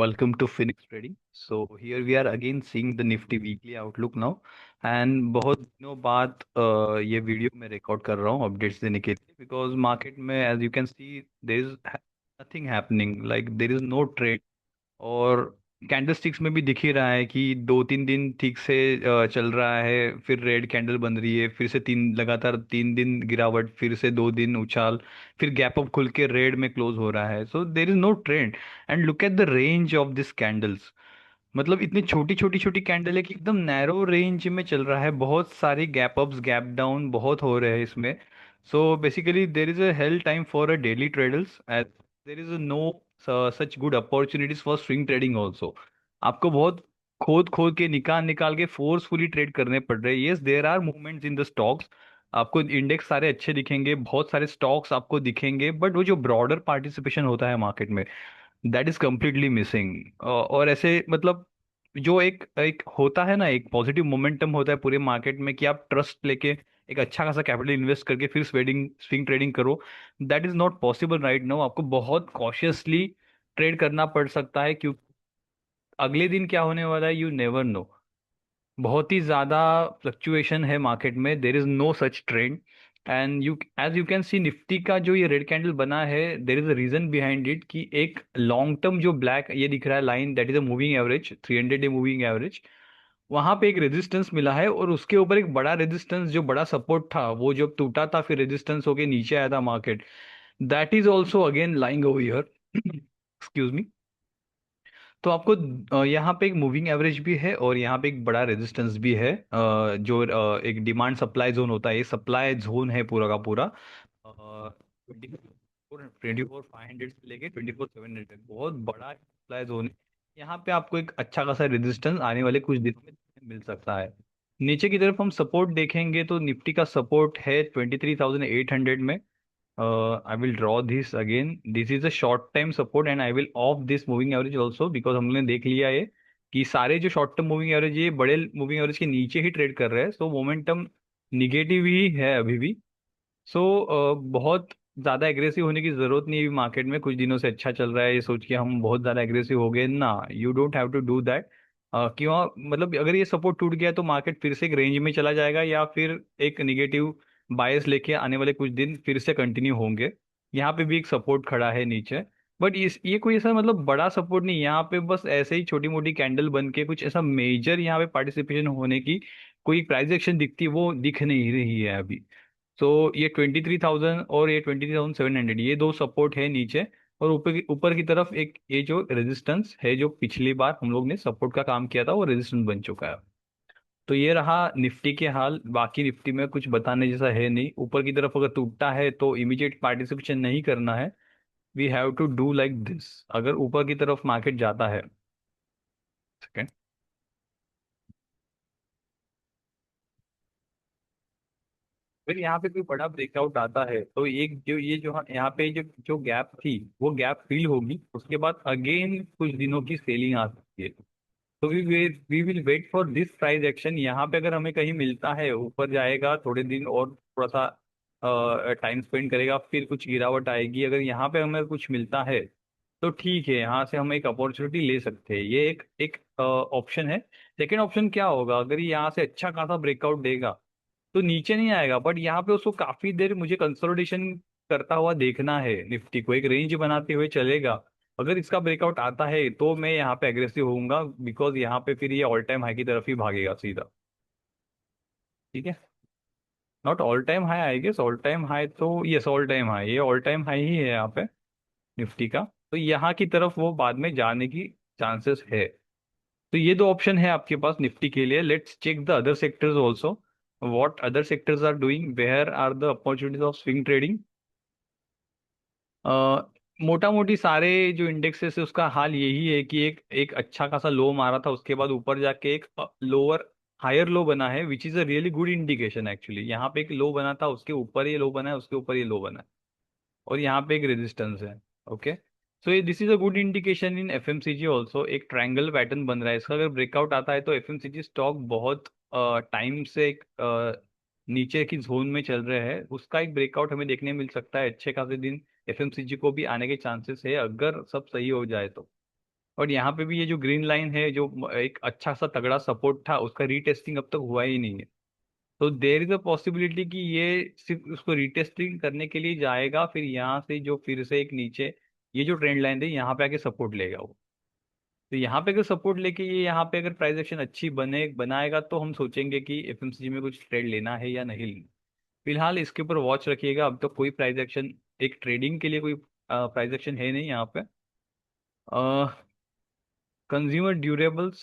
Welcome to Phoenix Trading. So here we are again seeing the Nifty weekly outlook now. And बहुत दिनों बाद ये video मैं record कर रहा हूँ अपडेट्स देने के लिए बिकॉज मार्केट में as you can see there is nothing happening like there is no trade. और कैंडलस्टिक्स में भी दिख ही रहा है कि 2-3 दिन ठीक से चल रहा है, फिर रेड कैंडल बन रही है, फिर से तीन लगातार 3 दिन गिरावट, फिर से 2 दिन उछाल, फिर गैप अप खुल के रेड में क्लोज हो रहा है। So there is no trend. And look at the range of this candles. मतलब इतनी छोटी छोटी छोटी कैंडल है कि एकदम नैरो रेंज में चल रहा है। बहुत सारे गैप अप्स गैप डाउन बहुत हो रहे हैं इसमें। So basically there is a hell time for a daily traders as there is no such good opportunities for swing trading also. आपको बहुत खोद खोद के निकाल निकाल के फोर्सफुली ट्रेड करने पड़ रहे हैं। Yes, there are movements in the stocks. आपको इंडेक्स सारे अच्छे दिखेंगे, बहुत सारे स्टॉक्स आपको दिखेंगे, बट वो जो ब्रॉडर पार्टिसिपेशन होता है मार्केट में, दैट इज कम्प्लीटली मिसिंग। और ऐसे मतलब जो एक एक होता है ना, एक पॉजिटिव मोमेंटम होता है पूरे मार्केट में कि आप ट्रस्ट लेके एक अच्छा खासा कैपिटल इन्वेस्ट करके फिर स्विंग स्विंग ट्रेडिंग करो। That is not possible right now. आपको बहुत कॉशियसली ट्रेड करना पड़ सकता है क्योंकि अगले दिन क्या होने वाला है यू नेवर नो। बहुत ही ज्यादा फ्लक्चुएशन है मार्केट में, there is no such trend. And you as you can see Nifty का जो ये रेड कैंडल बना है, there is a reason behind it कि एक लॉन्ग टर्म जो ब्लैक ये दिख रहा है line, that is a moving average, 300 day moving average. वहां पे एक रेजिस्टेंस मिला है और उसके ऊपर एक बड़ा रेजिस्टेंस जो बड़ा सपोर्ट था वो जब टूटा था फिर रेजिस्टेंस होके नीचे आया था market. That is also again lying over here. Excuse me. तो आपको यहाँ पे एक मूविंग एवरेज भी है और यहाँ पे एक बड़ा रेजिस्टेंस भी है। जो एक डिमांड सप्लाई जोन होता है, ये सप्लाई जोन है पूरा का पूरा। 24 500 से लेके 24 700, बहुत बड़ा सप्लाई जोन है। यहाँ पे आपको एक अच्छा खासा रेजिस्टेंस आने वाले कुछ दिनों में मिल सकता है। नीचे की तरफ हम सपोर्ट देखेंगे तो निफ्टी का सपोर्ट है 23,800 में। I will draw this again. This is a short time support and I will off this moving average also because हमने देख लिया है कि सारे जो शॉर्ट टर्म मूविंग एवरेज ये बड़े मूविंग एवरेज के नीचे ही ट्रेड कर रहे हैं। सो मोमेंटम निगेटिव ही है अभी भी। सो बहुत ज़्यादा एग्रेसिव होने की ज़रूरत नहीं है अभी मार्केट में। कुछ दिनों से अच्छा चल रहा है ये सोच के हम बहुत ज़्यादा एग्रेसिव हो गए ना, you don't have to do that. क्यों? मतलब अगर ये सपोर्ट टूट गया तो मार्केट फिर से एक रेंज में चला जाएगा या फिर एक निगेटिव बायस लेके आने वाले कुछ दिन फिर से कंटिन्यू होंगे। यहाँ पे भी एक सपोर्ट खड़ा है नीचे, बट इस ये कोई ऐसा मतलब बड़ा सपोर्ट नहीं। यहाँ पे बस ऐसे ही छोटी मोटी कैंडल बन के कुछ ऐसा मेजर यहाँ पे पार्टिसिपेशन होने की कोई प्राइस एक्शन दिखती वो दिख नहीं रही है अभी। सो ये 23,000 और ये 23,700 ये दो सपोर्ट है नीचे। और ऊपर की तरफ एक ये जो रेजिस्टेंस है जो पिछली बार हम लोग ने सपोर्ट का काम किया था वो रेजिस्टेंस बन चुका है। तो ये रहा निफ्टी के हाल। बाकी निफ्टी में कुछ बताने जैसा है नहीं। ऊपर की तरफ अगर टूटता है तो इमीडिएट पार्टिसिपेशन नहीं करना है। We have to do like this अगर ऊपर की तरफ मार्केट जाता है। सेकेंड। फिर यहाँ पे कोई बड़ा ब्रेकआउट आता है तो एक जो ये जो यहाँ पे जो जो गैप थी वो गैप फिल होगी, उसके बाद अगेन कुछ दिनों की सेलिंग आ सकती है। तो we will wait for this price action. यहाँ पे अगर हमें कहीं मिलता है ऊपर जाएगा थोड़े दिन और थोड़ा सा टाइम स्पेंड करेगा फिर कुछ गिरावट आएगी। अगर यहाँ पे हमें कुछ मिलता है तो ठीक है, यहाँ से हम एक अपॉर्चुनिटी ले सकते हैं। ये एक एक ऑप्शन है। सेकेंड ऑप्शन क्या होगा, अगर ये यहाँ से अच्छा खासा ब्रेकआउट देगा तो नीचे नहीं आएगा, बट यहाँ पे उसको काफी देर मुझे कंसोलिडेशन करता हुआ देखना है। निफ्टी को एक रेंज बनाते हुए चलेगा। अगर इसका ब्रेकआउट आता है तो मैं यहाँ पे एग्रेसिव होऊंगा बिकॉज यहाँ पे फिर ये ऑल टाइम हाई की तरफ ही भागेगा सीधा। ठीक है। Not all time high, I guess all time high तो यस ऑल टाइम हाई, ये ऑल टाइम हाई ही है यहाँ पे निफ्टी का। तो यहाँ की तरफ वो बाद में जाने की चांसेस है। तो ये दो ऑप्शन है आपके पास निफ्टी के लिए। Let's check the other sectors also. What other sectors are doing, where are the opportunities of swing trading. मोटा मोटी सारे जो इंडेक्सेस है उसका हाल यही है कि एक एक अच्छा खासा लो मारा था, उसके बाद ऊपर जाके एक लोअर हायर लो बना है, which is a really good indication actually. यहाँ पे एक लो बना था, उसके ऊपर ये लो बना है, उसके ऊपर ये लो बना है और यहाँ पे एक रेजिस्टेंस है। ओके। सो ये this is a good indication in FMCG also. एक ट्रायंगल पैटर्न बन रहा है इसका। अगर ब्रेकआउट आता है तो एफएमसीजी स्टॉक बहुत टाइम से एक नीचे की जोन में चल रहे हैं, उसका एक ब्रेकआउट हमें देखने मिल सकता है अच्छे खासे दिन। एफएमसीजी को भी आने के चांसेस है अगर सब सही हो जाए तो। और यहाँ पे भी ये जो ग्रीन लाइन है, जो एक अच्छा सा तगड़ा सपोर्ट था, उसका रीटेस्टिंग अब तक हुआ ही नहीं है। तो देर इज अ पॉसिबिलिटी कि ये सिर्फ उसको रीटेस्टिंग करने के लिए जाएगा, फिर यहाँ से जो फिर से एक नीचे ये जो ट्रेंड लाइन थी यहाँ पे आके सपोर्ट लेगा वो। तो यहाँ पे अगर सपोर्ट लेके ये यहाँ पे अगर प्राइस एक्शन अच्छी बनाएगा तो हम सोचेंगे कि एफएमसीजी में कुछ ट्रेड लेना है या नहीं लेना। फिलहाल इसके ऊपर वॉच रखिएगा, अब तो कोई प्राइस एक्शन, एक ट्रेडिंग के लिए कोई प्राइस एक्शन है नहीं यहाँ पे। कंज्यूमर ड्यूरेबल्स,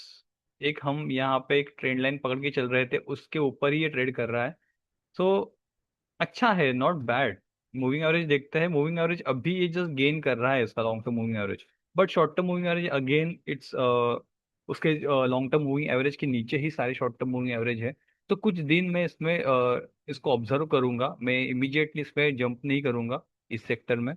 एक हम यहाँ पे एक ट्रेंड लाइन पकड़ के चल रहे थे, उसके ऊपर ही ये ट्रेड कर रहा है। सो अच्छा है, नॉट बैड। मूविंग एवरेज देखते हैं, मूविंग एवरेज अभी ये जस्ट गेन कर रहा है इसका long term moving average. But short term moving average again it's उसके लॉन्ग टर्म मूविंग एवरेज के नीचे ही सारे शॉर्ट टर्म मूविंग एवरेज है। तो कुछ दिन में इसमें इसको ऑब्जर्व करूंगा, मैं इमीडिएटली इस पर जंप नहीं करूंगा इस सेक्टर में।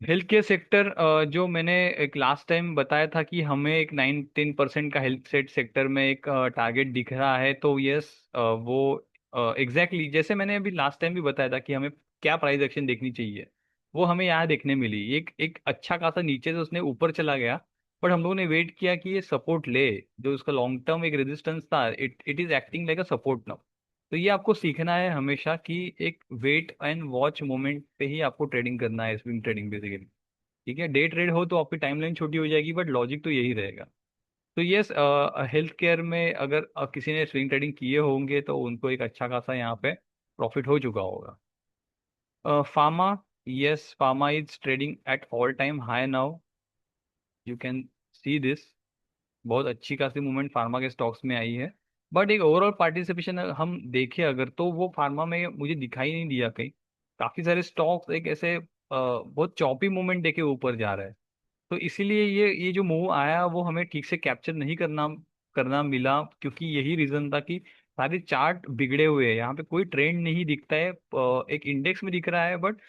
हेल्थ केयर सेक्टर, जो मैंने एक लास्ट टाइम बताया था कि हमें एक 9-10% का हेल्थ सेट सेक्टर में एक टारगेट दिख रहा है, तो यस वो एग्जैक्टली जैसे मैंने अभी लास्ट टाइम भी बताया था कि हमें क्या प्राइस एक्शन देखनी चाहिए, वो हमें यहाँ देखने मिली। एक एक अच्छा खासा नीचे से उसने ऊपर चला गया, बट हम लोगों ने वेट किया कि ये सपोर्ट ले। जो उसका लॉन्ग टर्म एक रेजिस्टेंस था, it it is acting like a support now. तो ये आपको सीखना है हमेशा कि एक वेट एंड वॉच मोमेंट पे ही आपको ट्रेडिंग करना है, स्विंग ट्रेडिंग बेसिकली। ठीक है, डे ट्रेड हो तो आपकी टाइमलाइन छोटी हो जाएगी, बट लॉजिक तो यही रहेगा। तो यस, हेल्थ केयर में अगर किसी ने स्विंग ट्रेडिंग किए होंगे तो उनको एक अच्छा खासा यहाँ पे प्रॉफिट हो चुका होगा। Pharma, yes pharma is trading at all time high now, you can see this. बहुत अच्छी खासी मूवमेंट फार्मा के स्टॉक्स में आई है। बट एक ओवरऑल पार्टिसिपेशन हम देखें अगर, तो वो फार्मा में मुझे दिखाई नहीं दिया कहीं। काफी सारे स्टॉक्स एक ऐसे बहुत चॉपी मूवमेंट देके ऊपर जा रहे हैं। तो इसीलिए ये जो मूव आया वो हमें ठीक से कैप्चर नहीं करना करना मिला, क्योंकि यही रीजन था कि सारे चार्ट बिगड़े हुए हैं, यहाँ पे कोई ट्रेंड नहीं दिखता है। एक इंडेक्स में दिख रहा है, बट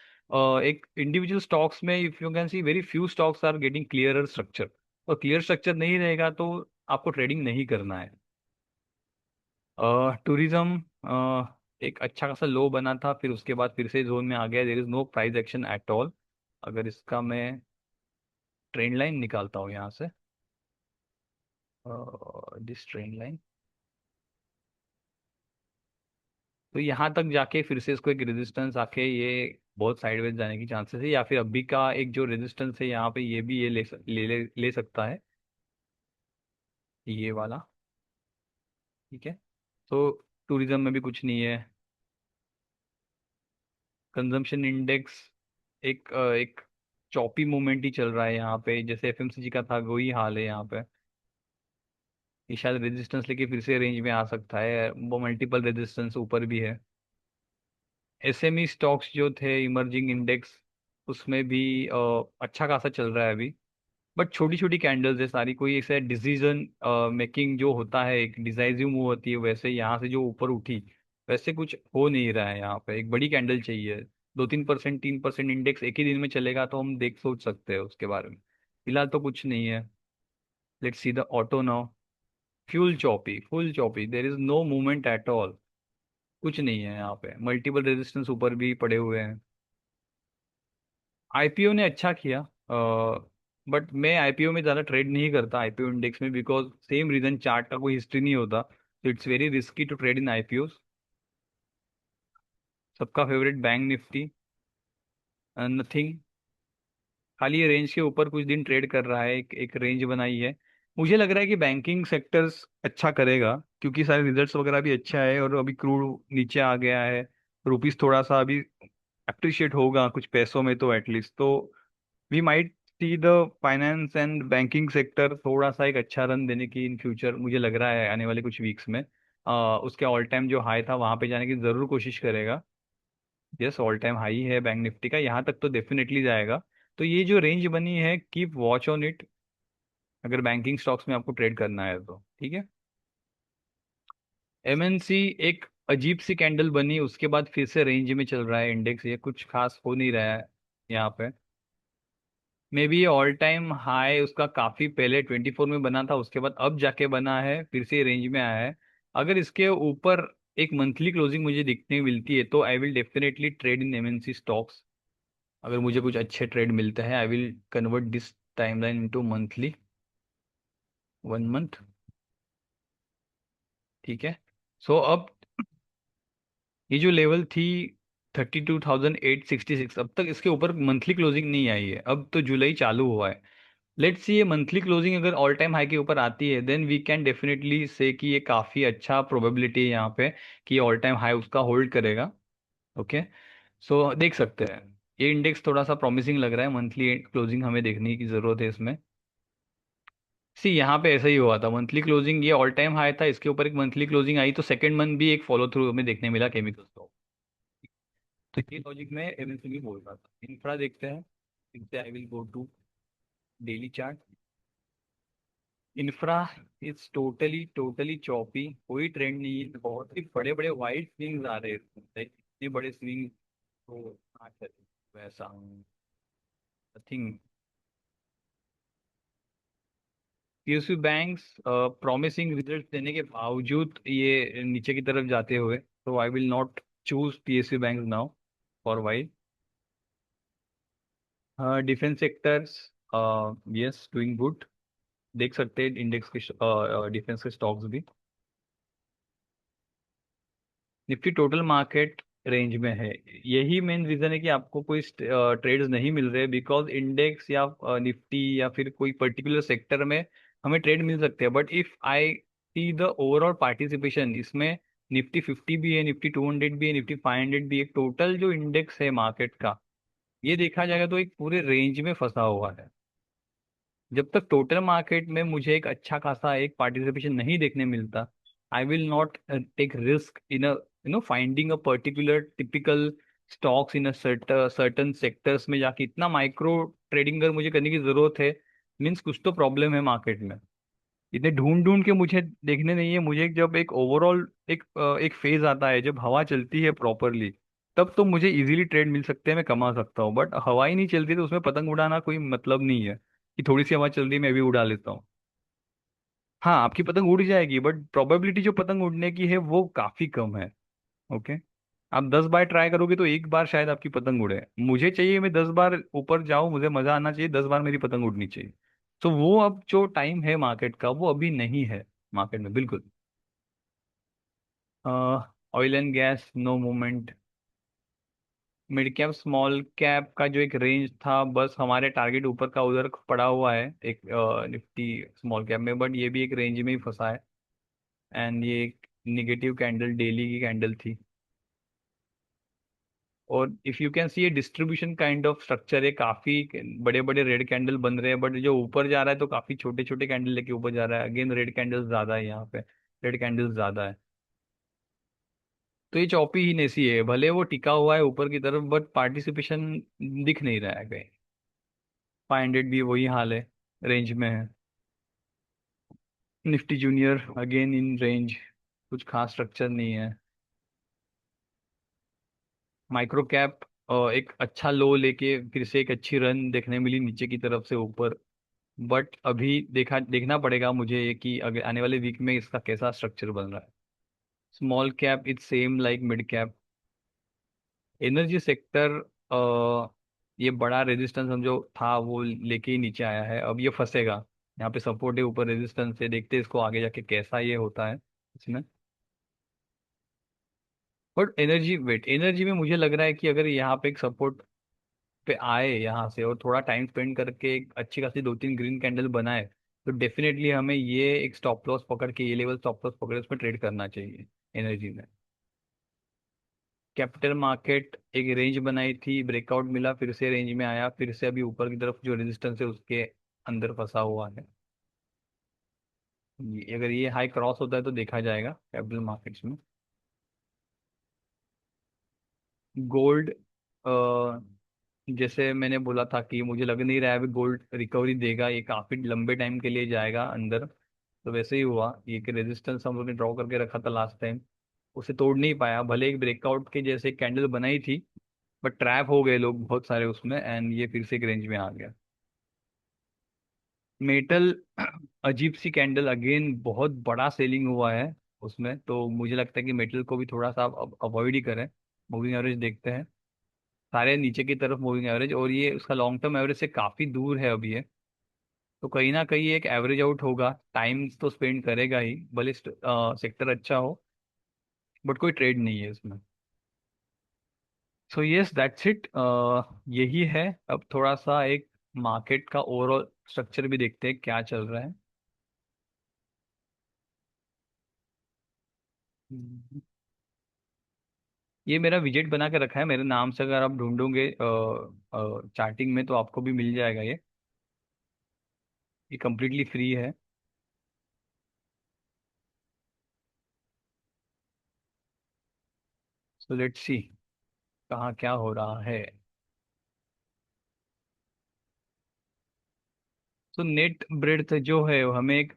एक इंडिविजुअल स्टॉक्स में if you can see very few stocks are getting clearer structure. और क्लियर स्ट्रक्चर नहीं रहेगा तो आपको ट्रेडिंग नहीं करना है। टूरिज्म, एक अच्छा खासा लो बना था, फिर उसके बाद फिर से जोन में आ गया, there is no price action at all. अगर इसका मैं ट्रेंड लाइन निकालता हूँ यहाँ से, दिस ट्रेंड लाइन, तो यहाँ तक जाके फिर से इसको एक रेजिस्टेंस आके ये बहुत साइडवेज जाने की चांसेस है, या फिर अभी का एक जो रेजिस्टेंस है यहाँ पे ये भी ये ले सकता है, ये वाला। ठीक है, तो टूरिज्म में भी कुछ नहीं है। कंजम्पशन इंडेक्स एक चॉपी मूवमेंट ही चल रहा है यहाँ पे, जैसे एफएमसीजी का था वही हाल है यहाँ पे। ये शायद रेजिस्टेंस लेके फिर से रेंज में आ सकता है, वो मल्टीपल रेजिस्टेंस ऊपर भी है। एसएमई स्टॉक्स जो थे इमर्जिंग इंडेक्स, उसमें भी अच्छा खासा चल रहा है अभी। बट छोटी छोटी कैंडल्स है सारी, कोई ऐसा डिसीजन मेकिंग जो होता है, एक डिसाइसिव मूव होती है, वैसे यहाँ से जो ऊपर उठी वैसे कुछ हो नहीं रहा है। यहाँ पे एक बड़ी कैंडल चाहिए। 2-3%, 3% इंडेक्स एक ही दिन में चलेगा तो हम देख सोच सकते हैं उसके बारे में। फिलहाल तो कुछ नहीं है। Let's see the auto now. Fuel choppy, full choppy, there is no movement at all. कुछ नहीं है यहाँ पे, मल्टीपल रेजिस्टेंस ऊपर भी पड़े हुए हैं। आईपीओ ने अच्छा किया, बट मैं आईपीओ में ज़्यादा ट्रेड नहीं करता आईपीओ इंडेक्स में, बिकॉज सेम रीजन, चार्ट का कोई हिस्ट्री नहीं होता, तो it's very risky to trade in IPO. सबका फेवरेट बैंक निफ्टी, नथिंग, खाली ये रेंज के ऊपर कुछ दिन ट्रेड कर रहा है, एक रेंज बनाई है। मुझे लग रहा है कि बैंकिंग सेक्टर्स अच्छा करेगा, क्योंकि सारे रिजल्ट्स वगैरह भी अच्छा है, और अभी क्रूड नीचे आ गया है, रुपीस थोड़ा सा अभी अप्रिशिएट होगा कुछ पैसों में तो एटलीस्ट। तो we might see the finance and banking sector थोड़ा सा एक अच्छा रन देने की इन फ्यूचर, मुझे लग रहा है आने वाले कुछ वीक्स में। उसके ऑल टाइम जो हाई था वहां पे जाने की जरूर कोशिश करेगा। यस, ऑल टाइम हाई है बैंक निफ्टी का, यहाँ तक तो डेफिनेटली जाएगा। तो ये जो रेंज बनी है, कीप वॉच ऑन इट, अगर बैंकिंग स्टॉक्स में आपको ट्रेड करना है तो। ठीक है, एमएनसी, एक अजीब सी कैंडल बनी, उसके बाद फिर से रेंज में चल रहा है इंडेक्स, ये कुछ खास हो नहीं रहा है यहाँ पे। May be all time high उसका काफी पहले 24 में बना था, उसके बाद अब जाके बना है, फिर से रेंज में आया है। अगर इसके ऊपर एक मंथली क्लोजिंग मुझे दिखने मिलती है तो I will definitely trade in MNC stocks. अगर मुझे कुछ अच्छे ट्रेड मिलते हैं I will convert this timeline into monthly, 1 month. ठीक है। सो अब ये जो लेवल थी 32,866, अब तक इसके ऊपर मंथली क्लोजिंग नहीं आई है, अब तो जुलाई चालू हुआ है। लेट्स सी ये मंथली क्लोजिंग अगर ऑल टाइम हाई के ऊपर आती है, देन वी कैन डेफिनेटली से कि ये काफ़ी अच्छा प्रोबेबिलिटी है यहाँ पे कि ऑल टाइम हाई उसका होल्ड करेगा। ओके। सो देख सकते हैं, ये इंडेक्स थोड़ा सा प्रॉमिसिंग लग रहा है, मंथली क्लोजिंग हमें देखने की ज़रूरत है इसमें। सी यहाँ पे ऐसा ही हुआ था, मंथली क्लोजिंग ये ऑल टाइम हाई था, इसके ऊपर एक मंथली क्लोजिंग आई तो सेकंड मंथ भी एक फॉलो थ्रू हमें देखने मिला केमिकल्स को। तो ये लॉजिक में एमएसएमई बोल रहा था। इंफ्रा देखते हैं, फिर से I will go to daily chart. Infra is totally totally choppy, कोई ट्रेंड नहीं है, बहुत ही बड़े बड़े वाइड स्विंग्स आ रहे हैं इसमें। Like, इतने बड़े स्विंग तो कहाँ चले वैसा, I think. PSU banks promising result देने के बावजूद ये नीचे की तरफ जाते हुए, तो आई will not choose PSU bank now for while. Defence sectors, yes doing good, देख सकते हैं इंडेक्स के डिफेंस के स्टॉक्स भी। निफ्टी टोटल मार्केट रेंज में है, यही मेन रीजन है कि आपको कोई ट्रेड्स नहीं मिल रहे, बिकॉज इंडेक्स या निफ्टी या फिर कोई पर्टिकुलर सेक्टर में हमें ट्रेड मिल सकते हैं, but if I see the overall participation इसमें, निफ्टी 50 भी है, निफ्टी 200 भी है, निफ्टी 500 भी है, टोटल जो इंडेक्स है मार्केट का, ये देखा जाएगा तो एक पूरे रेंज में फंसा हुआ है। जब तक टोटल मार्केट में मुझे एक अच्छा खासा एक पार्टिसिपेशन नहीं देखने मिलता, I will not take risk in a finding a particular typical stocks in a certain sectors में जाके इतना माइक्रो ट्रेडिंग अगर मुझे करने की जरूरत है, मीन्स कुछ तो प्रॉब्लम है मार्केट में। इतने ढूंढ ढूंढ के मुझे देखने नहीं है, मुझे जब एक ओवरऑल एक फेज आता है जब हवा चलती है प्रॉपरली, तब तो मुझे इजीली ट्रेड मिल सकते हैं, मैं कमा सकता हूँ, बट हवा ही नहीं चलती तो उसमें पतंग उड़ाना कोई मतलब नहीं है कि थोड़ी सी हवा चल रही है मैं भी उड़ा लेता हूँ। हाँ आपकी पतंग उड़ जाएगी, बट प्रोबेबिलिटी जो पतंग उड़ने की है वो काफी कम है। ओके। आप 10 बार ट्राई करोगे तो एक बार शायद आपकी पतंग उड़े, मुझे चाहिए मैं 10 बार ऊपर जाऊं, मुझे मजा आना चाहिए, 10 बार मेरी पतंग उड़नी चाहिए। तो वो अब जो टाइम है मार्केट का वो अभी नहीं है मार्केट में बिल्कुल। Oil and gas no movement. Mid cap small cap का जो एक रेंज था, बस हमारे टारगेट ऊपर का उधर पड़ा हुआ है एक निफ्टी स्मॉल कैप में, बट ये भी एक रेंज में ही फंसा है। एंड ये एक निगेटिव कैंडल डेली की कैंडल थी। और इफ यू कैन सी ये डिस्ट्रीब्यूशन काइंड ऑफ स्ट्रक्चर है, काफी बड़े बड़े रेड कैंडल बन रहे हैं, बट जो ऊपर जा रहा है तो काफी छोटे छोटे कैंडल लेके ऊपर जा रहा है, अगेन रेड कैंडल ज्यादा है यहाँ पे, रेड कैंडल ज्यादा है। तो ये चौपी ही नेसी है, भले वो टिका हुआ है ऊपर की तरफ, बट पार्टिसिपेशन दिख नहीं रहा है कहीं। 500 भी वही हाल है, रेंज में है। Nifty junior again in range, कुछ खास स्ट्रक्चर नहीं है। माइक्रो कैप एक अच्छा लो लेके फिर से एक अच्छी रन देखने मिली नीचे की तरफ से ऊपर, बट अभी देखना पड़ेगा मुझे ये कि अगर आने वाले वीक में इसका कैसा स्ट्रक्चर बन रहा है। Small cap is same like mid cap. Energy sector, ये बड़ा रेजिस्टेंस समझो था, वो लेके ही नीचे आया है, अब ये फंसेगा। यहाँ पे सपोर्ट है, ऊपर रेजिस्टेंस है, देखते हैं इसको आगे जाके कैसा ये होता है इसमें। बट एनर्जी, वेट एनर्जी में मुझे लग रहा है कि अगर यहाँ पे एक सपोर्ट पे आए यहाँ से और थोड़ा टाइम स्पेंड करके एक अच्छी खासी 2-3 ग्रीन कैंडल बनाए, तो डेफिनेटली हमें ये एक स्टॉप लॉस पकड़ के, ये लेवल स्टॉप लॉस पकड़ के उसमें ट्रेड करना चाहिए एनर्जी में। कैपिटल मार्केट एक रेंज बनाई थी, ब्रेकआउट मिला, फिर से रेंज में आया, फिर से अभी ऊपर की तरफ जो रेजिस्टेंस है उसके अंदर फंसा हुआ है। अगर ये हाई क्रॉस होता है तो देखा जाएगा कैपिटल मार्केट्स में। गोल्ड, जैसे मैंने बोला था कि मुझे लग नहीं रहा है अभी गोल्ड रिकवरी देगा, ये काफी लंबे टाइम के लिए जाएगा अंदर। तो वैसे ही हुआ, ये कि रेजिस्टेंस हम लोग ने ड्रॉ करके रखा था लास्ट टाइम, उसे तोड़ नहीं पाया, भले एक ब्रेकआउट के जैसे कैंडल बनाई थी, बट ट्रैप हो गए लोग बहुत सारे उसमें, एंड ये फिर से एक रेंज में आ गया। मेटल अजीब सी कैंडल, अगेन बहुत बड़ा सेलिंग हुआ है उसमें, तो मुझे लगता है कि मेटल को भी थोड़ा सा अवॉइड ही करें। मूविंग एवरेज देखते हैं, सारे नीचे की तरफ मूविंग एवरेज, और ये उसका लॉन्ग टर्म एवरेज से काफी दूर है अभी ये। तो कहीं ना कहीं एक एवरेज आउट होगा, टाइम तो स्पेंड करेगा ही, भले सेक्टर अच्छा हो, बट कोई ट्रेड नहीं है इसमें। सो यस दैट्स इट, यही है। अब थोड़ा सा एक मार्केट का ओवरऑल स्ट्रक्चर भी देखते हैं क्या चल रहा है। हम्म। ये मेरा विजेट बना के रखा है मेरे नाम से, अगर आप ढूंढोगे चार्टिंग में तो आपको भी मिल जाएगा ये कम्प्लीटली फ्री है। सो लेट्स सी कहाँ क्या हो रहा है। तो नेट ब्रेड जो है वो हमें एक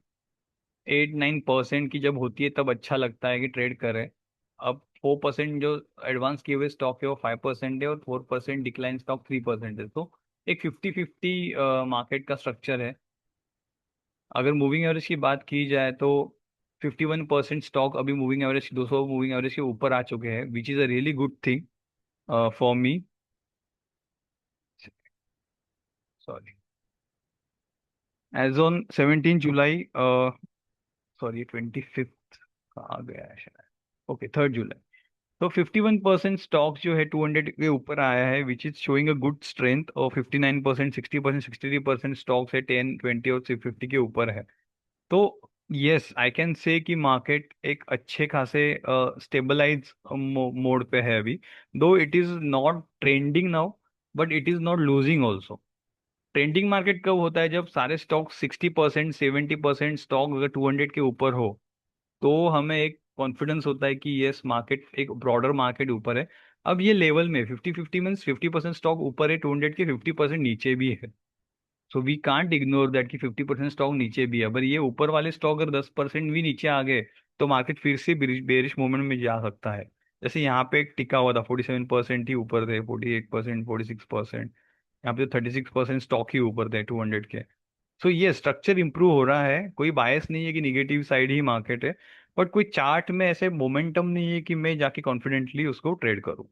8-9% की जब होती है तब अच्छा लगता है कि ट्रेड करें। अब 4% जो एडवांस किए हुए स्टॉक है वो 5% है, और 4% डिक्लाइन स्टॉक 3% है। तो एक 50-50 मार्केट का स्ट्रक्चर है। अगर मूविंग एवरेज की बात की जाए तो 51% स्टॉक अभी मूविंग एवरेज 200 मूविंग एवरेज के ऊपर आ चुके हैं, which is a really good thing for me. Sorry, as on 17 July, sorry 25 आ गया है शायद, ओके 3 जुलाई। तो 51% स्टॉक जो है 200 के ऊपर आया है, which is showing a good strength. और 59%, 60%, 63% स्टॉक्स है 10, 20 और 50 के ऊपर है। तो यस आई कैन से कि मार्केट एक अच्छे खासे स्टेबलाइज मोड पे है अभी। दो it is not trending now, but it is not losing also. Trending market कब होता है? जब सारे स्टॉक 60%, 70% स्टॉक अगर 200 के ऊपर हो, तो हमें एक कॉन्फिडेंस होता है कि यस मार्केट एक ब्रॉडर मार्केट ऊपर है। अब ये लेवल में 50-50 मीन्स 50% स्टॉक ऊपर है 200 के, 50% नीचे भी है। So we can't ignore that कि 50% स्टॉक नीचे भी है। अगर ये ऊपर वाले स्टॉक अगर 10% भी नीचे आ गए तो मार्केट फिर से बेरिश मोमेंट में जा सकता है। जैसे यहाँ पे एक टिका हुआ था, 47% ही ऊपर थे, 48%, 46%। यहाँ पे 36% स्टॉक ही ऊपर थे 200 के। सो ये स्ट्रक्चर इंप्रूव हो रहा है, कोई बायस नहीं है कि निगेटिव साइड ही मार्केट है। बट कोई चार्ट में ऐसे मोमेंटम नहीं है कि मैं जाके कॉन्फिडेंटली उसको ट्रेड करूँ।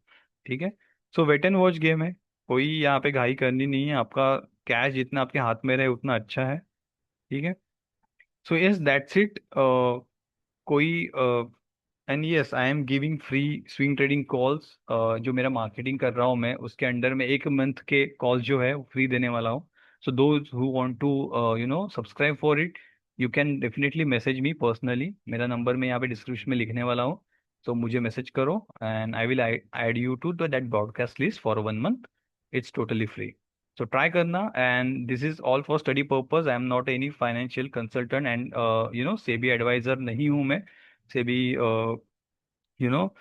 ठीक है। सो वेट एंड वॉच गेम है, कोई यहाँ पे घाई करनी नहीं है। आपका कैश जितना आपके हाथ में रहे उतना अच्छा है। ठीक है। So yes that's it. कोई and yes I am giving free swing trading calls. जो मेरा मार्केटिंग कर रहा हूँ मैं उसके अंडर में 1 मंथ के कॉल जो है वो फ्री देने वाला हूँ। So those who want to subscribe for it, you can definitely message me personally. मेरा नंबर मैं यहाँ पे डिस्क्रिप्शन में लिखने वाला हूँ। तो मुझे मैसेज करो and I will add you to that broadcast list for 1 month. It's totally free. So try करना, and this is all for study purpose. I am not any financial consultant and SEBI adviser नहीं हूँ मैं। SEBI you know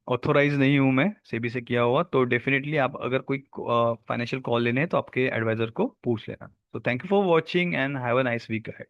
authorise नहीं हूँ मैं सेबी से किया हुआ। तो डेफिनेटली आप अगर कोई फाइनेंशियल कॉल लेने हैं तो आपके एडवाइजर को पूछ लेना। तो thank you for watching and have a nice week ahead.